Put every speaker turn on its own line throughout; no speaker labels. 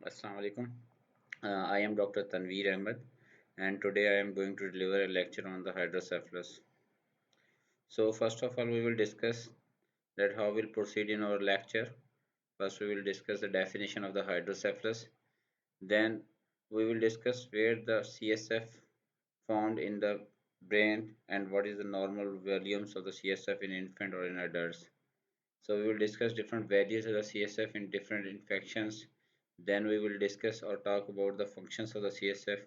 Assalamu alaikum. I am Dr. Tanveer Ahmed, and today I am going to deliver a lecture on the hydrocephalus. So, first of all, we will discuss that how we'll proceed in our lecture. First, we will discuss the definition of the hydrocephalus. Then, we will discuss where the CSF found in the brain and what is the normal volumes of the CSF in infant or in adults. So we will discuss different values of the CSF in different infections. Then we will discuss or talk about the functions of the CSF.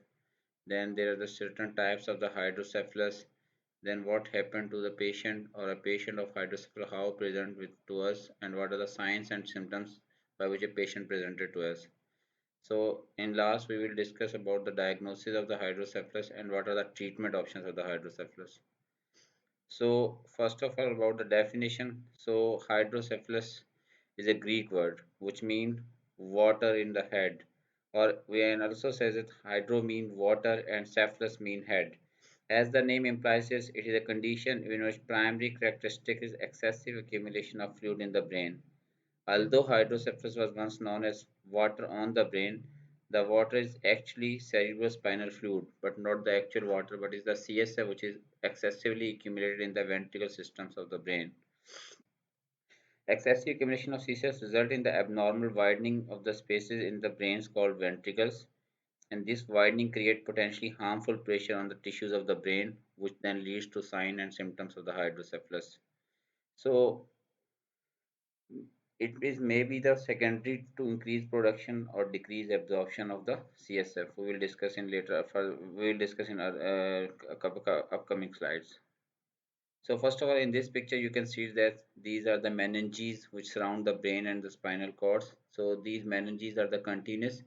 Then there are the certain types of the hydrocephalus. Then what happened to the patient or a patient of hydrocephalus, how present with to us, and what are the signs and symptoms by which a patient presented to us. So in last we will discuss about the diagnosis of the hydrocephalus and what are the treatment options of the hydrocephalus. So first of all about the definition. So hydrocephalus is a Greek word which means water in the head, or we can also say that hydro mean water and cephalus mean head. As the name implies, it is a condition in which primary characteristic is excessive accumulation of fluid in the brain. Although hydrocephalus was once known as water on the brain, the water is actually cerebrospinal fluid, but not the actual water, but is the CSF which is excessively accumulated in the ventricle systems of the brain. Excessive accumulation of CSF results in the abnormal widening of the spaces in the brains called ventricles, and this widening creates potentially harmful pressure on the tissues of the brain, which then leads to signs and symptoms of the hydrocephalus. So, it is maybe the secondary to increase production or decrease absorption of the CSF. We will discuss in later. We will discuss in our upcoming slides. So first of all, in this picture, you can see that these are the meninges which surround the brain and the spinal cords. So these meninges are the continuous.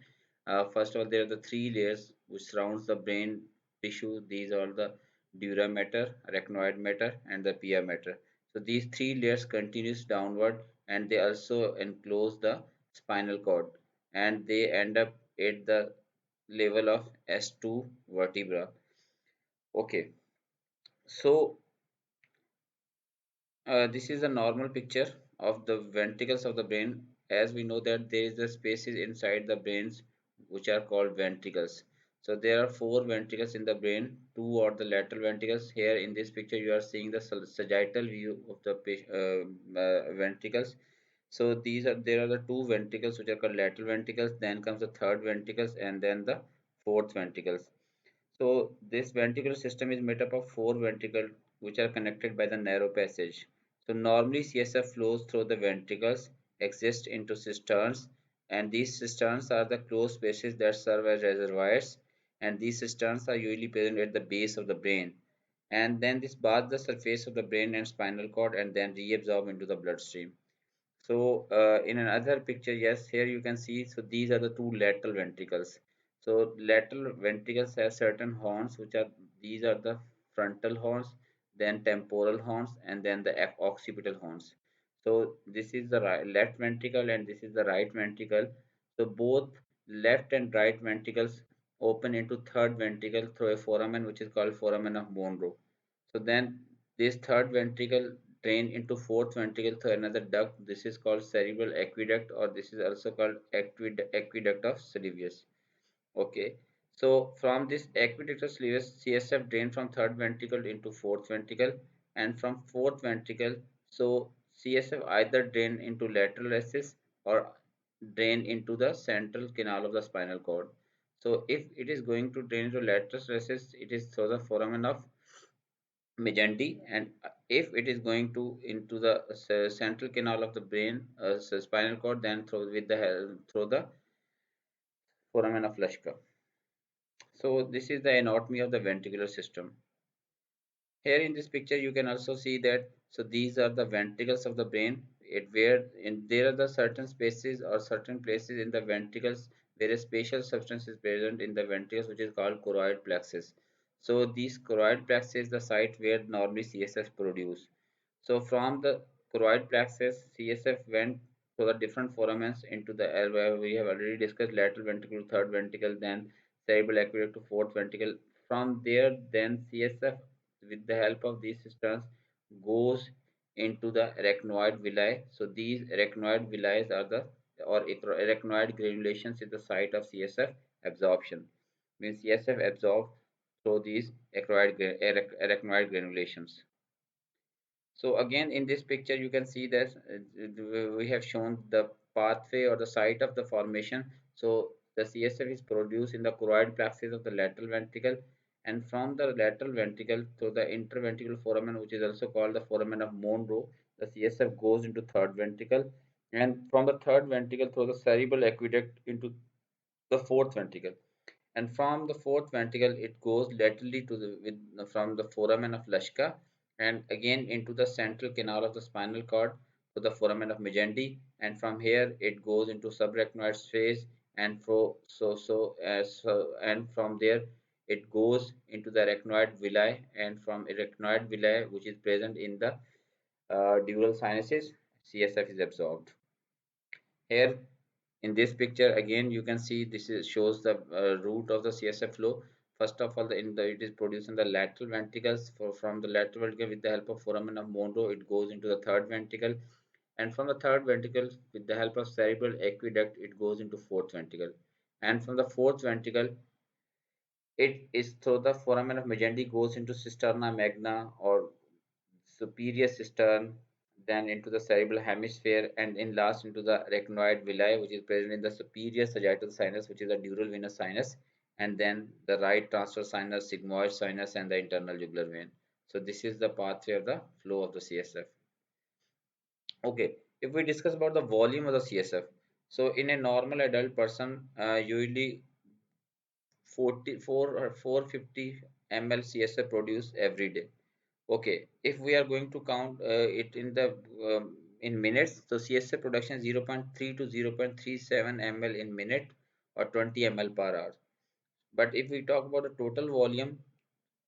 First of all, there are the three layers which surrounds the brain tissue. These are the dura mater, arachnoid mater, and the pia mater. So these three layers continues downward, and they also enclose the spinal cord, and they end up at the level of S2 vertebra. Okay, so this is a normal picture of the ventricles of the brain. As we know that there is the spaces inside the brains which are called ventricles. So there are four ventricles in the brain. Two are the lateral ventricles. Here in this picture you are seeing the sagittal view of the ventricles. So these are there are the two ventricles which are called lateral ventricles. Then comes the third ventricles and then the fourth ventricles. So this ventricular system is made up of four ventricles which are connected by the narrow passage. So normally CSF flows through the ventricles, exist into cisterns, and these cisterns are the closed spaces that serve as reservoirs, and these cisterns are usually present at the base of the brain. And then this baths the surface of the brain and spinal cord and then reabsorb into the bloodstream. So in another picture, yes, here you can see, so these are the two lateral ventricles. So lateral ventricles have certain horns, which are, these are the frontal horns, then temporal horns, and then the occipital horns. So this is the left ventricle and this is the right ventricle. So both left and right ventricles open into third ventricle through a foramen which is called foramen of Monro. So then this third ventricle drain into fourth ventricle through another duct. This is called cerebral aqueduct, or this is also called aqueduct of Sylvius. Okay. So from this aqueduct of Sylvius, CSF drain from third ventricle into fourth ventricle, and from fourth ventricle, so CSF either drain into lateral axis or drain into the central canal of the spinal cord. So if it is going to drain into lateral axis, it is through the foramen of Mejendi, and if it is going to into the central canal of the brain, spinal cord, then through the foramen of Lashka. So this is the anatomy of the ventricular system. Here in this picture, you can also see that. So these are the ventricles of the brain. There are the certain spaces or certain places in the ventricles where a special substance is present in the ventricles, which is called choroid plexus. So these choroid plexus is the site where normally CSF produce. So from the choroid plexus, CSF went to the different foramens into the where we have already discussed lateral ventricle, third ventricle, then cerebral aqueduct to fourth ventricle. From there, then CSF with the help of these systems goes into the arachnoid villi. So these arachnoid villi are the or arachnoid granulations in the site of CSF absorption. Means CSF absorbs through these arachnoid granulations. So again, in this picture, you can see that we have shown the pathway or the site of the formation. So the CSF is produced in the choroid plexus of the lateral ventricle, and from the lateral ventricle through the interventricular foramen, which is also called the foramen of Monro, the CSF goes into third ventricle, and from the third ventricle through the cerebral aqueduct into the fourth ventricle, and from the fourth ventricle it goes laterally to from the foramen of Lashka and again into the central canal of the spinal cord to the foramen of Magendie, and from here it goes into subarachnoid space and and from there it goes into the arachnoid villi, and from arachnoid villi, which is present in the dural sinuses, CSF is absorbed. Here in this picture again you can see this shows the route of the CSF flow. First of all, it is produced in the lateral ventricles. From the lateral ventricle, with the help of foramen of Monro, it goes into the third ventricle, and from the third ventricle with the help of cerebral aqueduct it goes into fourth ventricle, and from the fourth ventricle it is through the foramen of Magendie goes into cisterna magna or superior cistern, then into the cerebral hemisphere, and in last into the arachnoid villi, which is present in the superior sagittal sinus, which is the dural venous sinus, and then the right transverse sinus, sigmoid sinus, and the internal jugular vein. So this is the pathway of the flow of the CSF. Okay, if we discuss about the volume of the CSF, so in a normal adult person, usually 44 or 450 ml CSF produced every day. Okay, if we are going to count it in the in minutes, so CSF production is 0.3 to 0.37 ml in minute or 20 ml per hour. But if we talk about the total volume,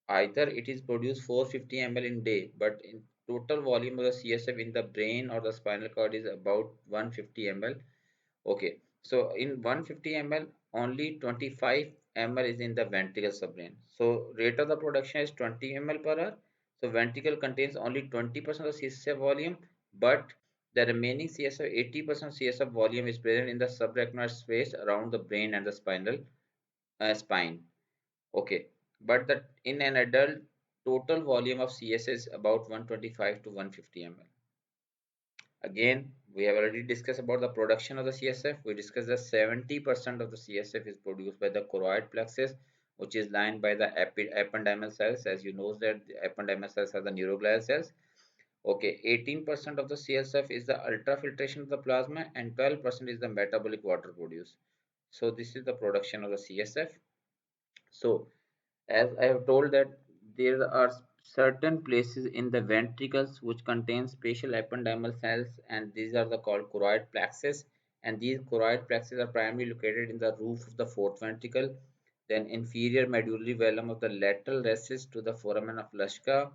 either it is produced 450 ml in day, but in total volume of the CSF in the brain or the spinal cord is about 150 ml. Okay, so in 150 ml, only 25 ml is in the ventricle subbrain. So rate of the production is 20 ml per hour. So ventricle contains only 20% of CSF volume, but the remaining CSF, 80% CSF volume is present in the subarachnoid space around the brain and the spinal spine. Okay, but the in an adult, total volume of CS is about 125 to 150 ml. Again, we have already discussed about the production of the CSF. We discussed that 70% of the CSF is produced by the choroid plexus, which is lined by the ependymal cells. As you know that the ependymal cells are the neuroglial cells. Okay, 18% of the CSF is the ultrafiltration of the plasma, and 12% is the metabolic water produced. So this is the production of the CSF. So as I have told that there are certain places in the ventricles which contain special ependymal cells, and these are the called choroid plexus, and these choroid plexus are primarily located in the roof of the fourth ventricle, then inferior medullary vellum of the lateral recess to the foramen of Lashka,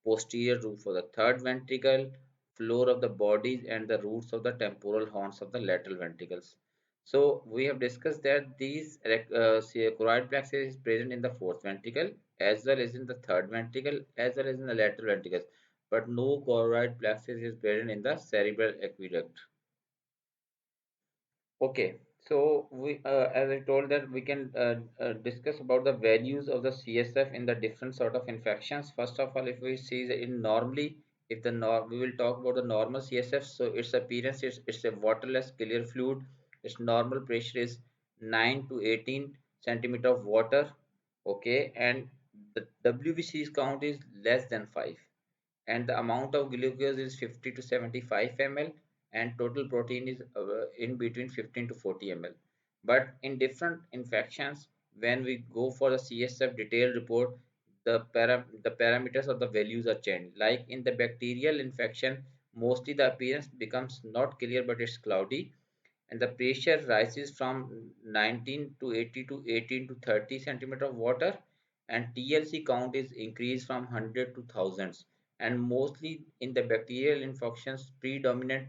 posterior roof of the third ventricle, floor of the bodies, and the roots of the temporal horns of the lateral ventricles. So we have discussed that these choroid plexus is present in the fourth ventricle as well as in the third ventricle as well as in the lateral ventricles, but no choroid plexus is present in the cerebral aqueduct. Okay, so we, as I told that we can discuss about the values of the CSF in the different sort of infections. First of all, if we see in normally, if the we will talk about the normal CSF. So its appearance is it's a waterless clear fluid. Its normal pressure is 9 to 18 centimeter of water. Okay, and the WBC's count is less than 5, and the amount of glucose is 50 to 75 ml, and total protein is in between 15 to 40 ml. But in different infections, when we go for the CSF detailed report, the parameters of the values are changed. Like in the bacterial infection, mostly the appearance becomes not clear but it's cloudy, and the pressure rises from 19 to 80 to 18 to 30 centimeter of water, and TLC count is increased from 100 to thousands, and mostly in the bacterial infections predominant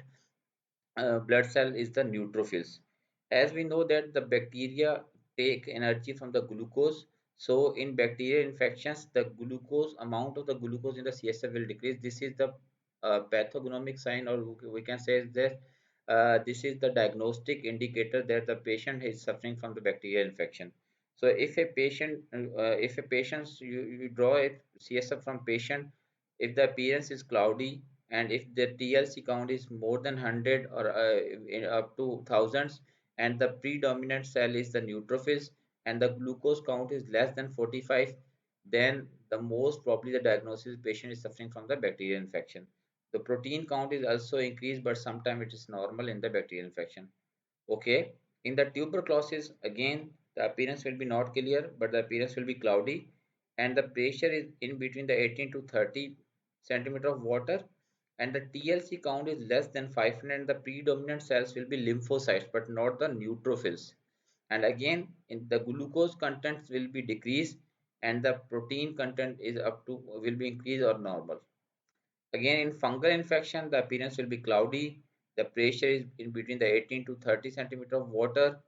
blood cell is the neutrophils. As we know that the bacteria take energy from the glucose, so in bacterial infections the glucose amount of the glucose in the CSF will decrease. This is the pathognomic sign, or we can say that this is the diagnostic indicator that the patient is suffering from the bacterial infection. So if a patient you draw a CSF from patient, if the appearance is cloudy and if the TLC count is more than 100 or up to thousands, and the predominant cell is the neutrophils and the glucose count is less than 45, then the most probably the diagnosis patient is suffering from the bacterial infection. The protein count is also increased, but sometimes it is normal in the bacterial infection. Okay, in the tuberculosis, again, the appearance will be not clear, but the appearance will be cloudy, and the pressure is in between the 18 to 30 centimeter of water, and the TLC count is less than 500, and the predominant cells will be lymphocytes, but not the neutrophils. And again, in the glucose contents will be decreased, and the protein content is up to will be increased or normal. Again, in fungal infection, the appearance will be cloudy. The pressure is in between the 18 to 30 centimeter of water,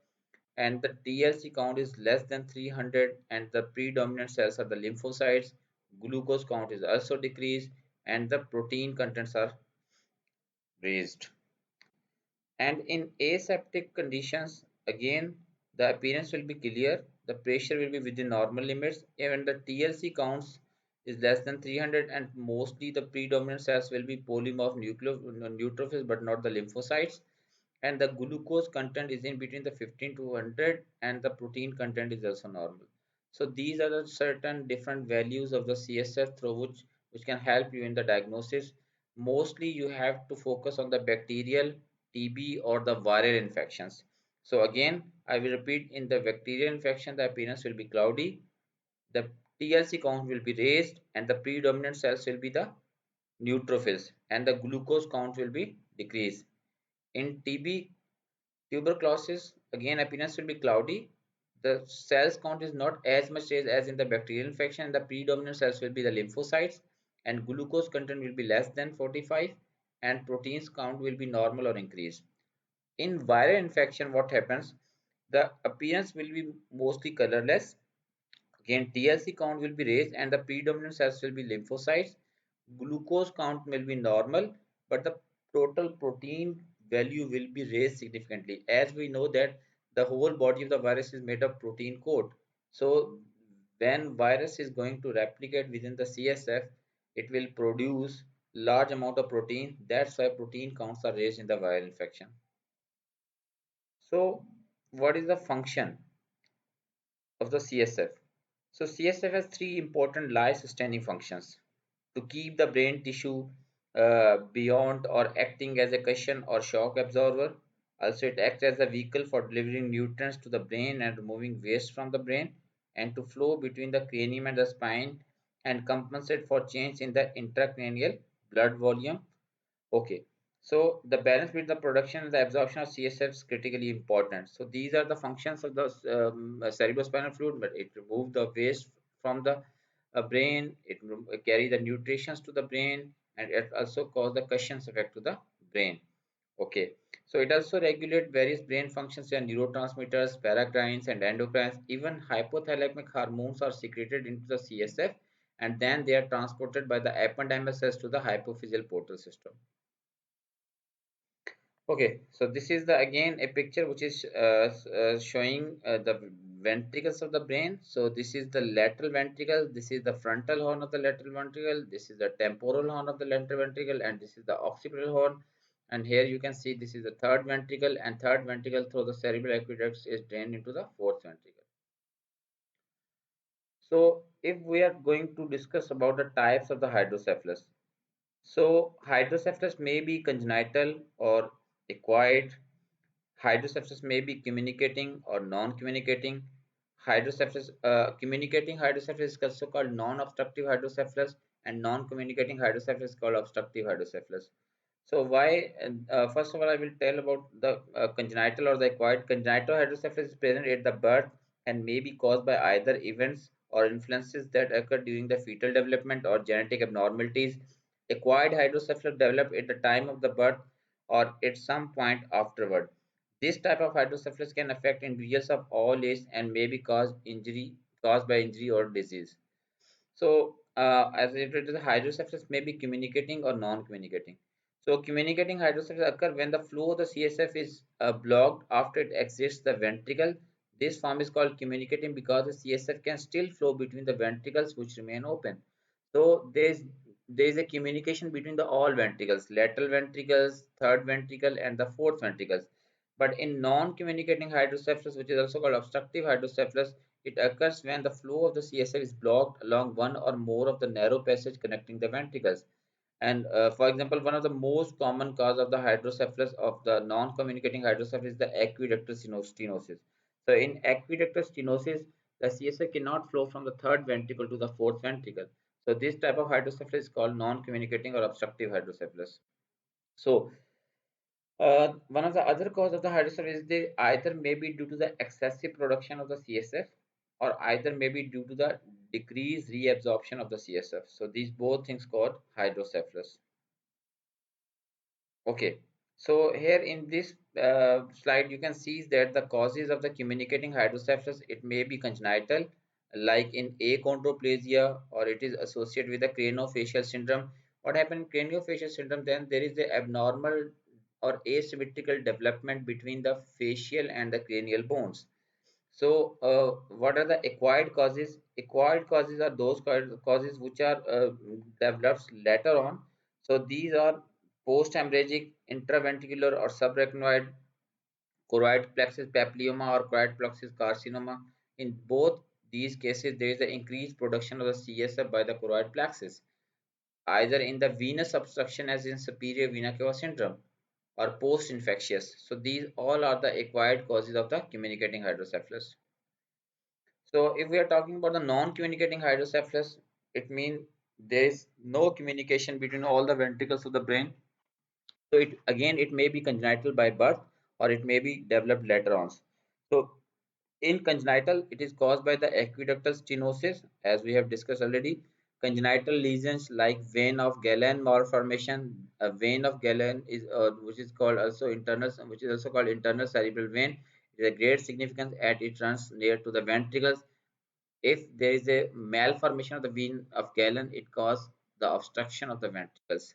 and the TLC count is less than 300, and the predominant cells are the lymphocytes. Glucose count is also decreased, and the protein contents are raised. And in aseptic conditions, again, the appearance will be clear, the pressure will be within normal limits, and the TLC counts is less than 300, and mostly the predominant cells will be polymorph neutrophils but not the lymphocytes, and the glucose content is in between the 15 to 100, and the protein content is also normal. So these are the certain different values of the CSF through which can help you in the diagnosis. Mostly you have to focus on the bacterial, TB or the viral infections. So again, I will repeat, in the bacterial infection the appearance will be cloudy, the TLC count will be raised, and the predominant cells will be the neutrophils, and the glucose count will be decreased. In TB tuberculosis, again appearance will be cloudy. The cells count is not as much as in the bacterial infection. The predominant cells will be the lymphocytes, and glucose content will be less than 45, and proteins count will be normal or increased. In viral infection, what happens? The appearance will be mostly colorless. Again, TLC count will be raised, and the predominant cells will be lymphocytes. Glucose count will be normal, but the total protein value will be raised significantly. As we know that the whole body of the virus is made of protein coat. So when virus is going to replicate within the CSF, it will produce large amount of protein. That's why protein counts are raised in the viral infection. So what is the function of the CSF? So CSF has three important life-sustaining functions: to keep the brain tissue beyond or acting as a cushion or shock absorber. Also, it acts as a vehicle for delivering nutrients to the brain and removing waste from the brain, and to flow between the cranium and the spine and compensate for change in the intracranial blood volume. Okay, so the balance between the production and the absorption of CSF is critically important. So these are the functions of the cerebrospinal fluid, but it removes the waste from the brain, it carry the nutrients to the brain, and it also cause the cushions effect to the brain. Okay, so it also regulate various brain functions and neurotransmitters, paracrines, and endocrines. Even hypothalamic hormones are secreted into the CSF, and then they are transported by the ependymal to the hypophyseal portal system. Okay, so this is the again a picture which is showing the ventricles of the brain. So this is the lateral ventricle, this is the frontal horn of the lateral ventricle, this is the temporal horn of the lateral ventricle, and this is the occipital horn. And here you can see this is the third ventricle, and third ventricle through the cerebral aqueducts is drained into the fourth ventricle. So if we are going to discuss about the types of the hydrocephalus, so hydrocephalus may be congenital or acquired. Hydrocephalus may be communicating or non-communicating. Hydrocephalus, communicating hydrocephalus is also called non-obstructive hydrocephalus, and non-communicating hydrocephalus is called obstructive hydrocephalus. So why? First of all, I will tell about the congenital or the acquired. Congenital hydrocephalus is present at the birth and may be caused by either events or influences that occur during the fetal development or genetic abnormalities. Acquired hydrocephalus develop at the time of the birth or at some point afterward. This type of hydrocephalus can affect individuals of all ages and may be caused by injury or disease. So, as it is, hydrocephalus may be communicating or non-communicating. So communicating hydrocephalus occur when the flow of the CSF is blocked after it exits the ventricle. This form is called communicating because the CSF can still flow between the ventricles which remain open. So there is a communication between the all ventricles, lateral ventricles, third ventricle, and the fourth ventricles. But in non-communicating hydrocephalus, which is also called obstructive hydrocephalus, it occurs when the flow of the CSF is blocked along one or more of the narrow passage connecting the ventricles. And for example, one of the most common cause of the hydrocephalus of the non-communicating hydrocephalus is the aqueductal stenosis. So in aqueductal stenosis, the CSF cannot flow from the third ventricle to the fourth ventricle. So this type of hydrocephalus is called non-communicating or obstructive hydrocephalus. So one of the other cause of the hydrocephalus is they either may be due to the excessive production of the CSF or either may be due to the decreased reabsorption of the CSF. So these both things called hydrocephalus. Okay, so here in this slide, you can see that the causes of the communicating hydrocephalus, it may be congenital, like in achondroplasia, or it is associated with the craniofacial syndrome. What happens in craniofacial syndrome? Then there is the abnormal or asymmetrical development between the facial and the cranial bones. So, what are the acquired causes? Acquired causes are those causes which are developed later on. So, these are post-hemorrhagic, intraventricular, or subarachnoid choroid plexus papilloma or choroid plexus carcinoma. In both these cases, there is an increased production of the CSF by the choroid plexus, either in the venous obstruction as in superior vena cava syndrome or post-infectious. So, these all are the acquired causes of the communicating hydrocephalus. So if we are talking about the non-communicating hydrocephalus, it means there is no communication between all the ventricles of the brain. So it may be congenital by birth or it may be developed later on. So in congenital, it is caused by the aqueductal stenosis, as we have discussed already. Congenital lesions like vein of Galen malformation, a vein of Galen is which is called also internal, which is also called internal cerebral vein. It is a great significance at it runs near to the ventricles. If there is a malformation of the vein of Galen, it causes the obstruction of the ventricles.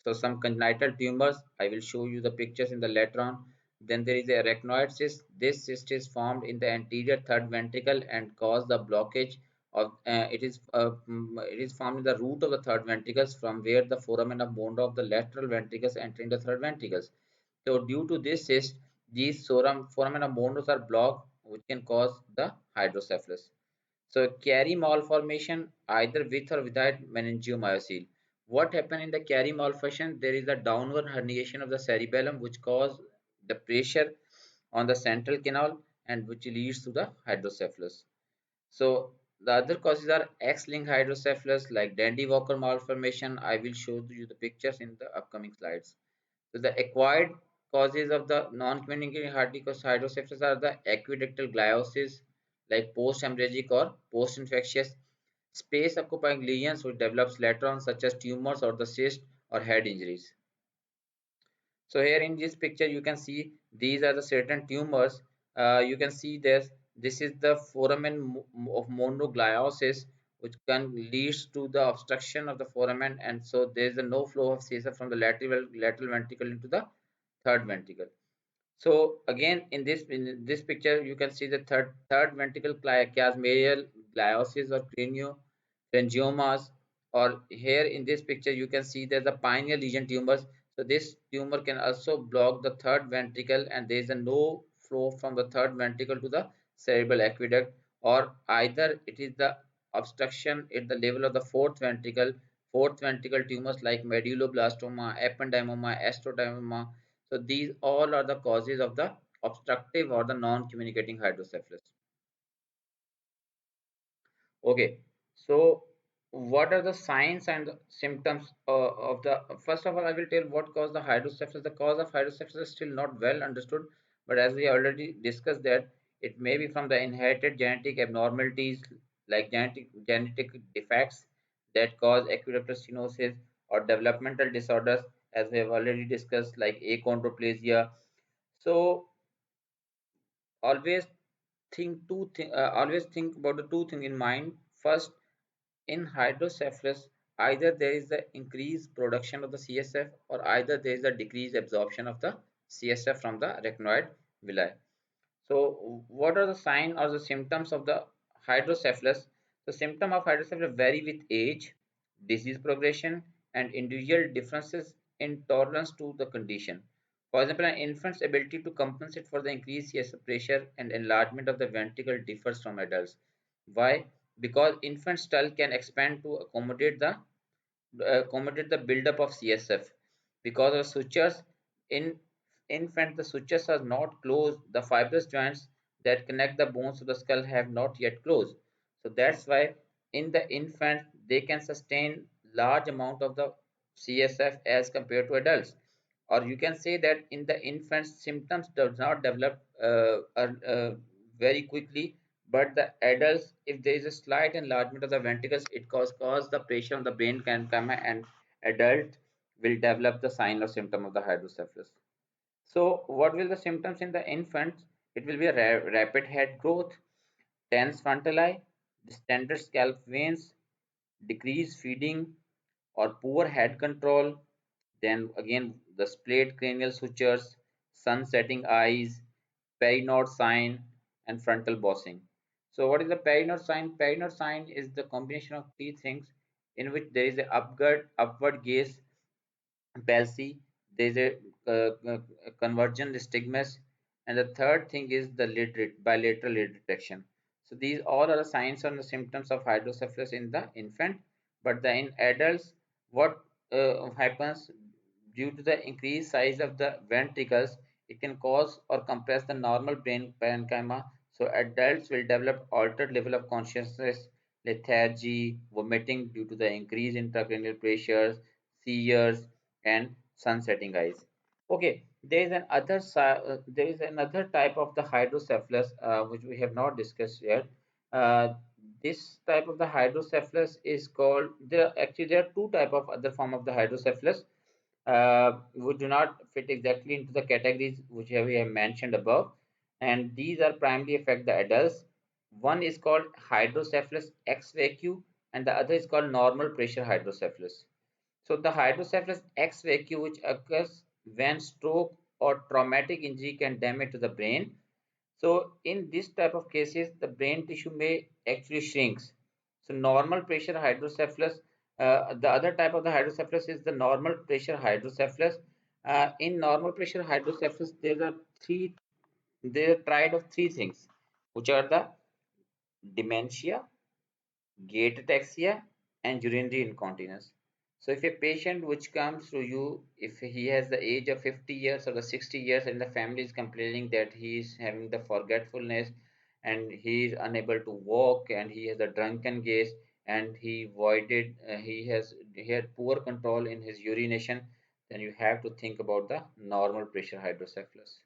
So some congenital tumors, I will show you the pictures in the later on. Then there is a arachnoid cyst. This cyst is formed in the anterior third ventricle and cause the blockage of it is formed in the root of the third ventricles from where the foramen of Monro of the lateral ventricles entering the third ventricles. So due to this cyst, these foramen of Monros are blocked, which can cause the hydrocephalus. So Chiari malformation either with or without meningiomyocele. What happened in the Chiari malformation? There is a downward herniation of the cerebellum which cause the pressure on the central canal and which leads to the hydrocephalus. So the other causes are X-linked hydrocephalus like Dandy-Walker malformation. I will show you the pictures in the upcoming slides. So the acquired causes of the non-communicating hydrocephalus are the aqueductal gliosis, like post-hemorrhagic or post-infectious, space-occupying lesions which develops later on, such as tumors or the cyst or head injuries. So here in this picture, you can see these are the certain tumors. You can see this is the foramen of monogliosis, which can leads to the obstruction of the foramen, and so there is no flow of CSF from the lateral ventricle into the third ventricle. So again, in this picture, you can see the third ventricle chiasmatic gliosis or craniopharyngiomas. Or here in this picture, you can see there's a pineal lesion tumors. So this tumor can also block the third ventricle, and there is a no flow from the third ventricle to the cerebral aqueduct, or either it is the obstruction at the level of the fourth ventricle. Fourth ventricle tumors like medulloblastoma, ependymoma, astrodymoma, so these all are the causes of the obstructive or the non-communicating hydrocephalus. Okay, so what are the signs and symptoms of the? First of all, I will tell what caused the hydrocephalus. The cause of hydrocephalus is still not well understood, but as we already discussed that it may be from the inherited genetic abnormalities like genetic defects that cause aqueductal stenosis or developmental disorders, as we have already discussed, like achondroplasia. So always always think about the two things in mind. First, in hydrocephalus, either there is the increased production of the CSF or either there is a decreased absorption of the CSF from the arachnoid villi. So what are the signs or the symptoms of the hydrocephalus? The symptom of hydrocephalus vary with age, disease progression, and individual differences in tolerance to the condition. For example, an infant's ability to compensate for the increased CSF pressure and enlargement of the ventricle differs from adults. Why? Because infant skull can expand to accommodate the buildup of CSF. Because of sutures, in infant the sutures are not closed. The fibrous joints that connect the bones to the skull have not yet closed. So that's why in the infant they can sustain large amount of the CSF as compared to adults. Or you can say that in the infants symptoms does not develop very quickly, but the adults, if there is a slight enlargement of the ventricles, it cause the pressure on the brain can come, and adult will develop the sign or symptom of the hydrocephalus. So what will the symptoms in the infants? It will be a rapid head growth, tense frontal eye, distended scalp veins, decreased feeding or poor head control, then again the splayed cranial sutures, sun setting eyes, Perrinode sign, and frontal bossing. So what is the Perrinode sign? Perrinode sign is the combination of three things in which there is a upward gaze palsy, there is a convergent stigmas, and the third thing is the bilateral lid retraction. So these all are the signs and the symptoms of hydrocephalus in the infant, but in adults, what happens due to the increased size of the ventricles, it can cause or compress the normal brain parenchyma. So adults will develop altered level of consciousness, lethargy, vomiting due to the increased intracranial pressures, seizures, and sunsetting eyes. Okay, there is another type of the hydrocephalus which we have not discussed yet. Uh, this type of the hydrocephalus is called, there are two type of other form of the hydrocephalus which do not fit exactly into the categories which we have mentioned above, and these are primarily affect the adults. One is called hydrocephalus ex vacu and the other is called normal pressure hydrocephalus. So the hydrocephalus ex vacu, which occurs when stroke or traumatic injury can damage to the brain. So in this type of cases, the brain tissue may actually shrinks. So normal pressure hydrocephalus, the other type of the hydrocephalus is the normal pressure hydrocephalus. In normal pressure hydrocephalus, there are triad of three things, which are the dementia, gait ataxia, and urinary incontinence. So if a patient which comes to you, if he has the age of 50 years or the 60 years and the family is complaining that he is having the forgetfulness and he is unable to walk and he has a drunken gaze and he had poor control in his urination, then you have to think about the normal pressure hydrocephalus.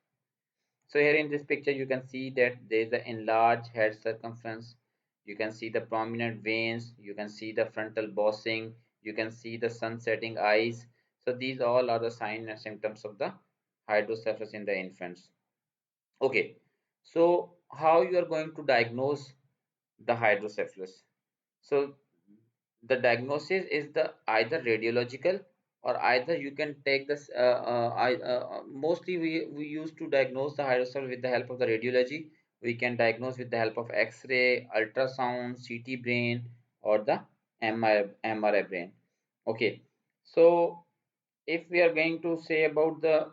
So here in this picture, you can see that there is an enlarged head circumference. You can see the prominent veins. You can see the frontal bossing. You can see the sun setting eyes. So these all are the signs and symptoms of the hydrocephalus in the infants. Okay, so how you are going to diagnose the hydrocephalus? So the diagnosis is the either radiological or either you can take this mostly we used to diagnose the hydrocele with the help of the radiology. We can diagnose with the help of x-ray, ultrasound, CT brain, or the MRI brain. Okay, so if we are going to say about the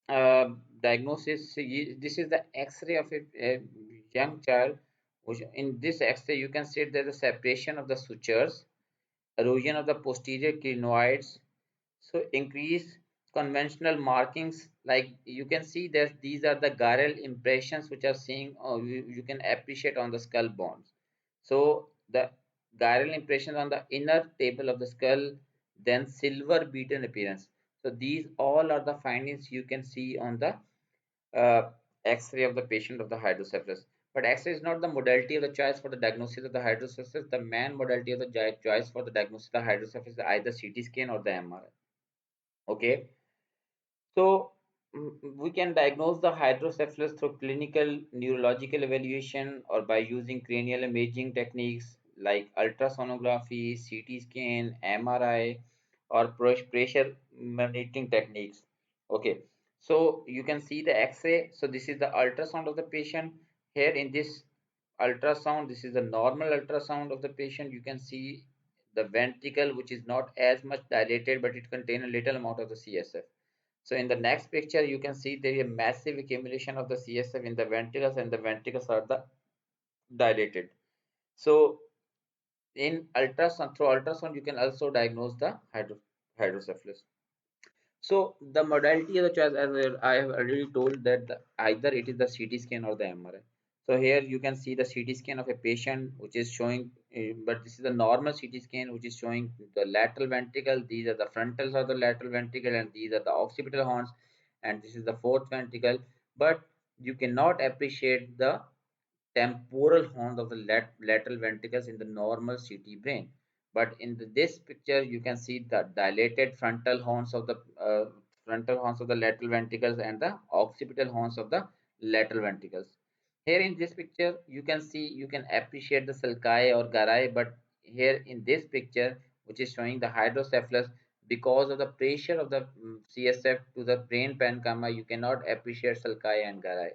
uh, diagnosis, this is the x-ray of a young child, which in this x-ray you can see there's a separation of the sutures, erosion of the posterior crinoids, so increase conventional markings, like you can see that these are the gyral impressions which are seeing, or you can appreciate on the skull bones. So the gyral impressions on the inner table of the skull, then silver beaten appearance. So these all are the findings you can see on the uh, X-ray of the patient of the hydrocephalus. But X-ray is not the modality of the choice for the diagnosis of the hydrocephalus. The main modality of the choice for the diagnosis of the hydrocephalus is either CT scan or the MRI. Okay, so we can diagnose the hydrocephalus through clinical neurological evaluation or by using cranial imaging techniques like ultrasonography, CT scan, MRI, or pressure monitoring techniques. Okay, so you can see the X-ray. So this is the ultrasound of the patient. Here in this ultrasound, this is the normal ultrasound of the patient. You can see the ventricle, which is not as much dilated, but it contains a little amount of the CSF. So in the next picture, you can see there is a massive accumulation of the CSF in the ventricles, and the ventricles are the dilated. So in ultrasound, through ultrasound, you can also diagnose the hydrocephalus. So the modality of the choice, as I have already told, that either it is the CT scan or the MRI. So here you can see the CT scan of a patient which is showing, but this is the normal CT scan which is showing the lateral ventricle. These are the frontals of the lateral ventricle, and these are the occipital horns, and this is the fourth ventricle. But you cannot appreciate the temporal horns of the lateral ventricles in the normal CT brain. But in this picture, you can see the dilated frontal horns of the lateral ventricles and the occipital horns of the lateral ventricles. Here in this picture, you can appreciate the sulci or garai, but here in this picture, which is showing the hydrocephalus, because of the pressure of the CSF to the brain parenchyma, you cannot appreciate sulci and garai.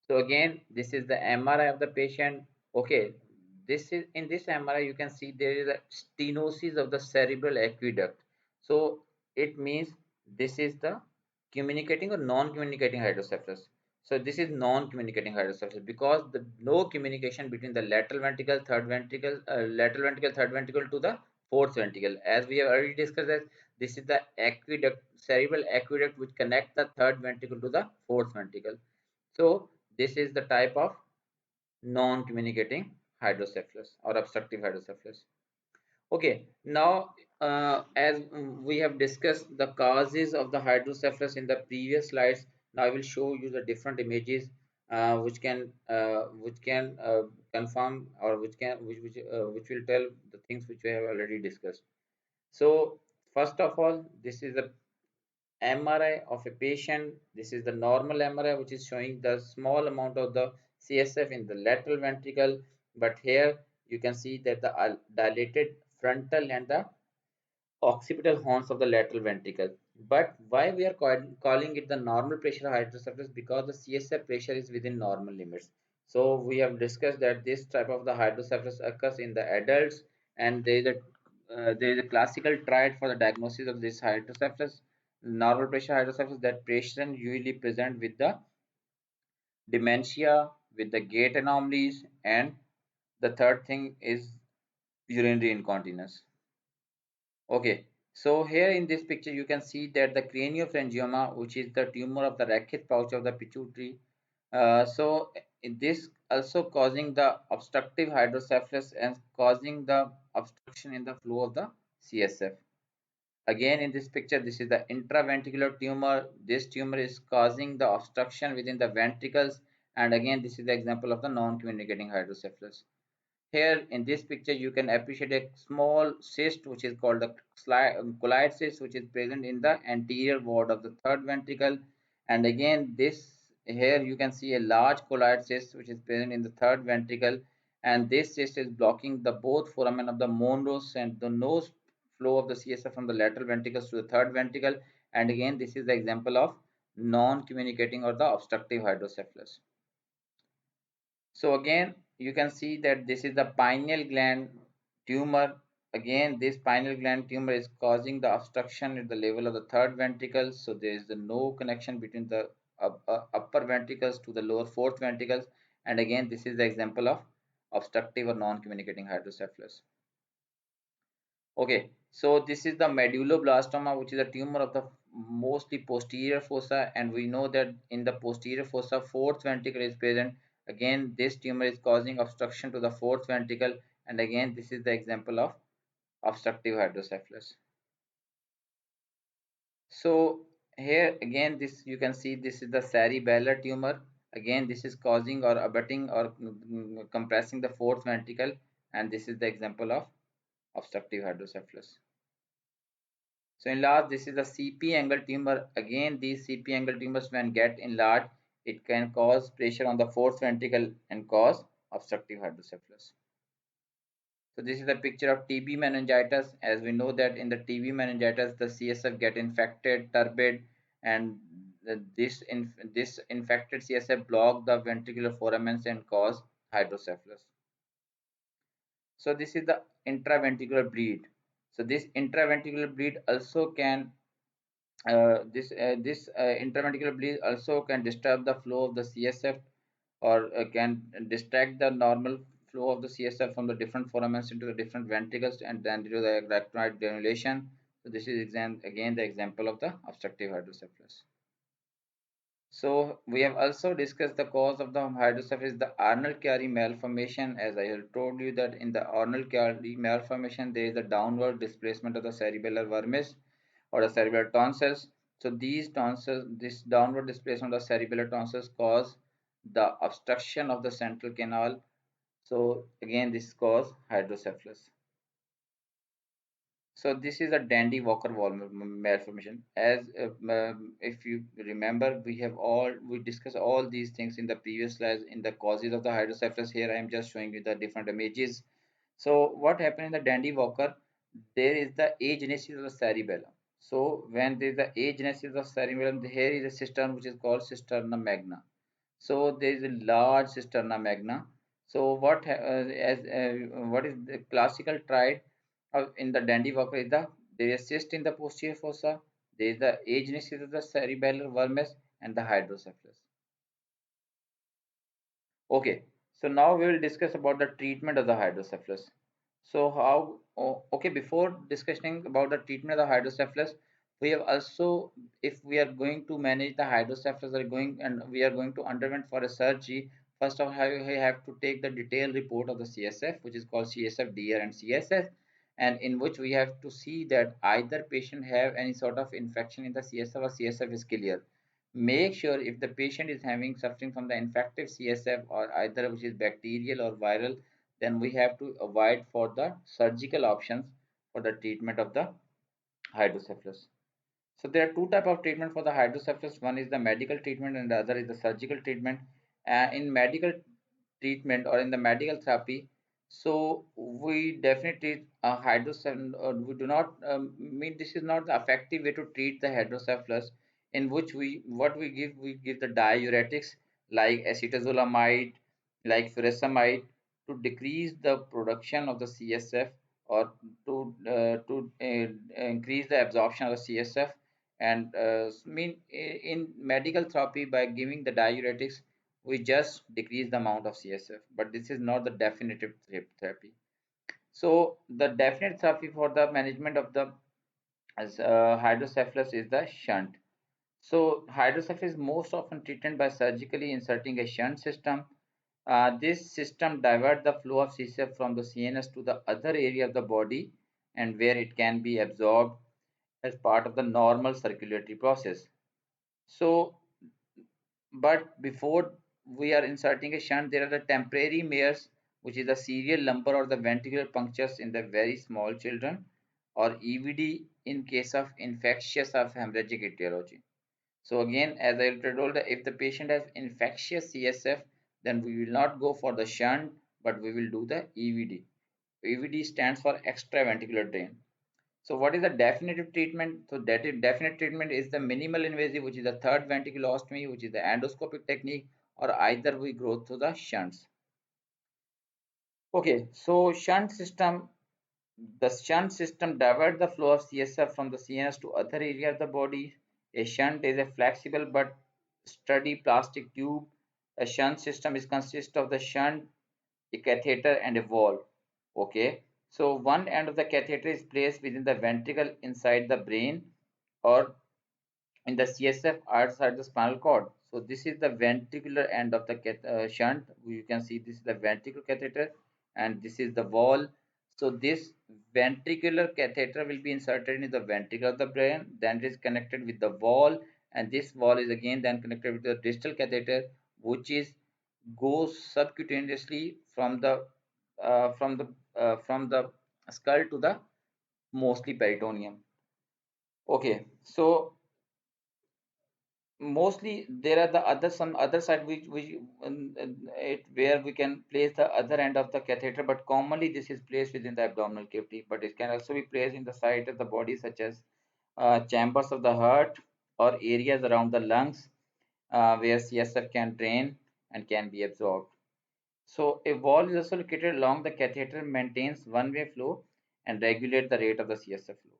So again, this is the MRI of the patient. Okay, this is in this MRI you can see there is a stenosis of the cerebral aqueduct. So it means this is the communicating or non-communicating hydrocephalus. So this is non-communicating hydrocephalus because the no communication between the lateral ventricle, third ventricle to the fourth ventricle. As we have already discussed, that this is the aqueduct, cerebral aqueduct which connect the third ventricle to the fourth ventricle. So this is the type of non-communicating hydrocephalus or obstructive hydrocephalus. Okay, now as we have discussed the causes of the hydrocephalus in the previous slides, now I will show you the different images which can confirm or which will tell the things which we have already discussed. So first of all, this is the MRI of a patient. This is the normal MRI which is showing the small amount of the CSF in the lateral ventricle, but here you can see that the dilated frontal and the occipital horns of the lateral ventricle. But why we are calling it the normal pressure hydrocephalus? Because the CSF pressure is within normal limits. So we have discussed that this type of the hydrocephalus occurs in the adults, and there is a classical triad for the diagnosis of this hydrocephalus, normal pressure hydrocephalus. That patient usually present with the dementia, with the gait anomalies, and the third thing is urinary incontinence. Okay, so here in this picture you can see that the craniopharyngioma, which is the tumor of the Rakhit pouch of the pituitary, so in this also causing the obstructive hydrocephalus and causing the obstruction in the flow of the CSF. Again in this picture, this is the intraventricular tumor. This tumor is causing the obstruction within the ventricles, and again this is the example of the non-communicating hydrocephalus. Here in this picture, you can appreciate a small cyst which is called the colloid cyst, which is present in the anterior ward of the third ventricle. And again, this here you can see a large colloid cyst which is present in the third ventricle. And this cyst is blocking the both foramen of the Monro and the nose flow of the CSF from the lateral ventricles to the third ventricle. And again, this is the example of non-communicating or the obstructive hydrocephalus. So again, you can see that this is the pineal gland tumor. Again, this pineal gland tumor is causing the obstruction at the level of the third ventricle. So there is no connection between the upper ventricles to the lower fourth ventricles. And again, this is the example of obstructive or non-communicating hydrocephalus. Okay, so this is the medulloblastoma, which is a tumor of the mostly posterior fossa, and we know that in the posterior fossa, fourth ventricle is present. Again, this tumor is causing obstruction to the fourth ventricle, and again, this is the example of obstructive hydrocephalus. So here again, this you can see this is the cerebellar tumor. Again, this is causing or abutting or compressing the fourth ventricle, and this is the example of obstructive hydrocephalus. So enlarged, this is the CP angle tumor. Again, these CP angle tumors when get enlarged, it can cause pressure on the fourth ventricle and cause obstructive hydrocephalus. So this is a picture of TB meningitis. As we know that in the TB meningitis, the CSF get infected, turbid, and this infected CSF block the ventricular foramens and cause hydrocephalus. So this is the intraventricular bleed. So this intraventricular bleed also can intraventricular bleed also can disturb the flow of the CSF, or can distract the normal flow of the CSF from the different foramens into the different ventricles and then due to the electrolyte granulation. So this is again the example of the obstructive hydrocephalus. So we have also discussed the cause of the hydrocephalus, the Arnold-Chiari malformation. As I have told you that in the Arnold-Chiari malformation, there is a downward displacement of the cerebellar vermis or the cerebellar tonsils. So these tonsils, this downward displacement of cerebellar tonsils cause the obstruction of the central canal. So again, this cause hydrocephalus. So this is a Dandy Walker wall malformation. As if you remember, we discussed all these things in the previous slides in the causes of the hydrocephalus. Here I am just showing you the different images. So what happened in the Dandy Walker? There is the agenesis of the cerebellum. So when there is the agenesis of cerebellum, here is a cistern which is called cisterna magna. So there is a large cisterna magna. So what is the classical triad in the Dandy Walker is there is cyst in the posterior fossa, there is the agenesis of the cerebellar vermis, and the hydrocephalus. Okay, so now we will discuss about the treatment of the hydrocephalus. So okay, before discussing about the treatment of the hydrocephalus, we have also, if we are going to manage the hydrocephalus, we are going to underwent for a surgery, first of all, we have to take the detailed report of the CSF, which is called CSF, DR, and CSF, and in which we have to see that either patient have any sort of infection in the CSF or CSF is clear. Make sure if the patient is having suffering from the infective CSF or either which is bacterial or viral, then we have to avoid for the surgical options for the treatment of the hydrocephalus. So there are two type of treatment for the hydrocephalus. One is the medical treatment and the other is the surgical treatment. In medical treatment or in the medical therapy, so we definitely hydrocephalus. We do not mean this is not the effective way to treat the hydrocephalus. In which we give the diuretics like acetazolamide, like furosemide to decrease the production of the CSF or to increase the absorption of the CSF, and in medical therapy by giving the diuretics we just decrease the amount of CSF, but this is not the definitive therapy. So the definite therapy for the management of the hydrocephalus is the shunt. So hydrocephalus is most often treated by surgically inserting a shunt system. This system diverts the flow of CSF from the CNS to the other area of the body and where it can be absorbed as part of the normal circulatory process. So, but before we are inserting a shunt, there are the temporary Mayer's, which is the serial lumbar or the ventricular punctures in the very small children, or EVD in case of infectious or hemorrhagic etiology. So again, as I told, if the patient has infectious CSF, then we will not go for the shunt, but we will do the EVD. EVD stands for extraventricular drain. So what is the definitive treatment? So that definite treatment is the minimal invasive, which is the third ventriculostomy, which is the endoscopic technique, or either we go through the shunts. Okay, so the shunt system divert the flow of CSF from the CNS to other area of the body. A shunt is a flexible but sturdy plastic tube. A shunt system is consists of the shunt, a catheter, and a valve. Okay, so one end of the catheter is placed within the ventricle inside the brain, or in the CSF outside the spinal cord. So this is the ventricular end of the shunt. You can see this is the ventricular catheter and this is the wall. So this ventricular catheter will be inserted in the ventricle of the brain, then it is connected with the wall, and this wall is again then connected with the distal catheter, which is goes subcutaneously from the skull to the mostly peritoneum. Okay, so
Mostly there are the other some other side it where we can place the other end of the catheter, but commonly this is placed within the abdominal cavity, but it can also be placed in the side of the body, such as chambers of the heart or areas around the lungs, where CSF can drain and can be absorbed. So a valve is also located along the catheter, maintains one-way flow and regulate the rate of the CSF flow.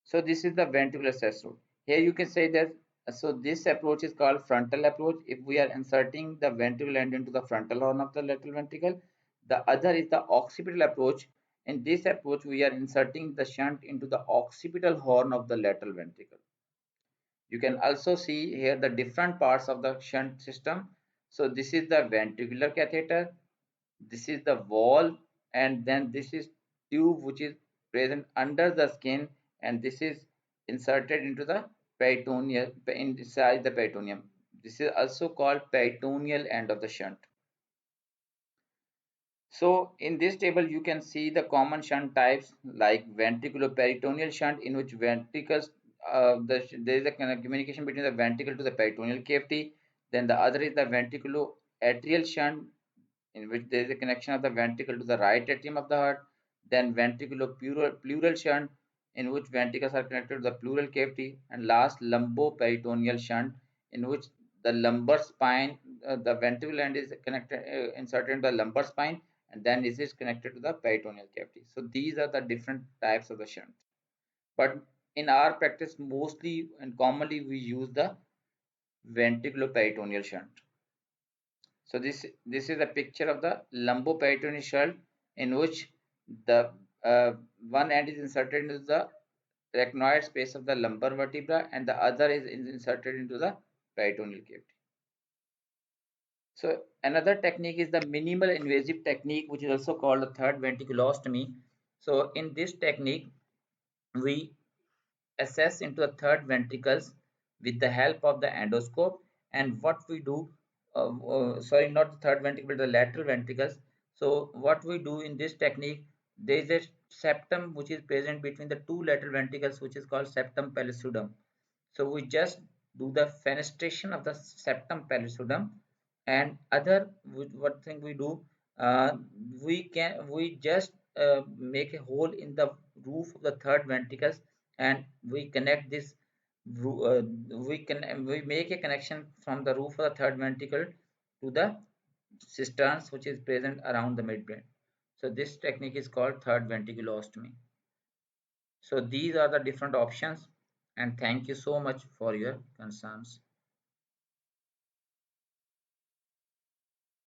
So this is the ventricular systole. Here you can say that, so this approach is called frontal approach. If we are inserting the ventricle end into the frontal horn of the lateral ventricle, the other is the occipital approach. In this approach, we are inserting the shunt into the occipital horn of the lateral ventricle. You can also see here the different parts of the shunt system. So this is the ventricular catheter, this is the wall, and then this is tube which is present under the skin, and this is inserted into the peritoneal, inside the peritoneum. This is also called peritoneal end of the shunt. So in this table you can see the common shunt types like ventriculoperitoneal shunt, in which ventricles, there is a kind of communication between the ventricle to the peritoneal cavity. Then the other is the ventriculoatrial shunt, in which there is a connection of the ventricle to the right atrium of the heart. Then ventriculopleural shunt, in which ventricles are connected to the pleural cavity. And last, lumboperitoneal shunt, in which the lumbar spine, the ventricle end is connected, inserted into the lumbar spine, and then this is connected to the peritoneal cavity. So these are the different types of the shunt. But in our practice, mostly and commonly we use the ventriculoperitoneal shunt. So this is a picture of the lumboperitoneal shunt, in which the one end is inserted into the arachnoid space of the lumbar vertebra, and the other is inserted into the peritoneal cavity. So another technique is the minimal invasive technique, which is also called the third ventriculostomy. So in this technique, we assess into the third ventricles with the help of the endoscope. And what we do, sorry, not the third ventricle, but the lateral ventricles. So what we do in this technique, there is a septum which is present between the two lateral ventricles, which is called septum pellucidum. So we just do the fenestration of the septum pellucidum. And other what thing we do, uh, we just make a hole in the roof of the third ventricles, and we connect this we make a connection from the roof of the third ventricle to the cisterns which is present around the midbrain. So this technique is called third ventriculostomy. So these are the different options, and thank you so much for your concerns.